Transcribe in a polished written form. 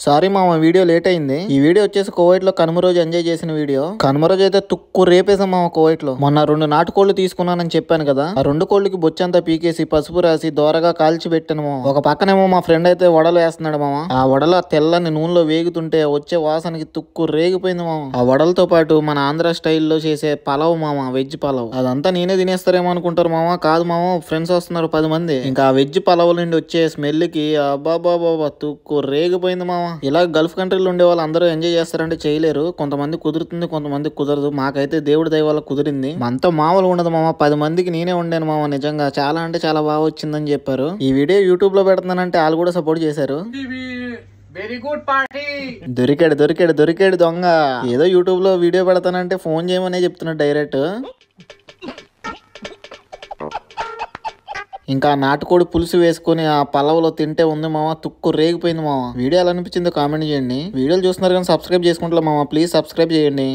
Sorry మామ, video late అయింది. ఈ వీడియో వచ్చేసి కువైట్ లో కనుమ రోజు ఎంజాయ్ చేసిన వీడియో. కనుమ రోజు అయితే తుక్కు రేపేసాం మామ కువైట్ లో. మొన్న 2 నాటుకోళ్లు తీసుకున్నానని చెప్పాను కదా, ఆ 2 కోళ్ళకి బొచ్చంతా పీకేసి పసుపు రాసి దోరగా కాల్చి పెట్టాను మామ. ఒక పక్కనేమో మా ఫ్రెండ్ అయితే వడలు వేస్తున్నాడు మామ. ఆ వడల తెల్లని నూనెలో వేగుతుంటే వచ్చే వాసనకి తుక్కు రేగిపోయింది మామ. ఆ వడలతో పాటు మన ఆంధ్ర స్టైల్లో చేసే పలావ్ మామ, వెజ్ పలావ్. అదంతా నేనే తినేస్తారేమో అనుకుంటారు మామ. కాదు మామ, ఫ్రెండ్స్ వస్తున్నారు 10 మంది. ఇంకా ఆ వెజ్ పలావ్ నుండి వచ్చే స్మెల్ కి అబ్బాబాబా తుక్కు రేగిపోయింది మామ. ఇలా గల్ఫ్ కంట్రీలో ఉండే వాళ్ళు అందరూ ఎంజాయ్ చేస్తారంటే చేయలేరు. కొంతమంది కుదురుతుంది, కొంతమంది కుదరదు. మాకైతే దేవుడి దయ వల్ల కుదిరింది. మనతో మామూలు ఉండదు మామ. 10 మందికి నేనే ఉండాను మామ. నిజంగా చాలా అంటే చాలా బాగా వచ్చిందని చెప్పారు. ఈ వీడియో యూట్యూబ్ లో పెడుతున్నానంటే వాళ్ళు కూడా సపోర్ట్ చేశారు. Very good party. దొరికాడు దొరికాడు దొరికాడు దొంగ. ఏదో యూట్యూబ్ లో వీడియో పెడతానంటే ఫోన్ చేయమనే చెప్తున్నాడు డైరెక్ట్. ఇంకా నాటుకోడి పులుసు వేసుకుని ఆ పల్లవలో తింటే ఉంది మామ, తుక్కు రేగిపోయింది మామ. వీడియో ఎలా అనిపించిందో కామెంట్ చేయండి. వీడియోలు చూస్తున్నారు కానీ సబ్స్క్రైబ్ చేసుకుంటా మామ, ప్లీజ్ సబ్స్క్రైబ్ చేయండి.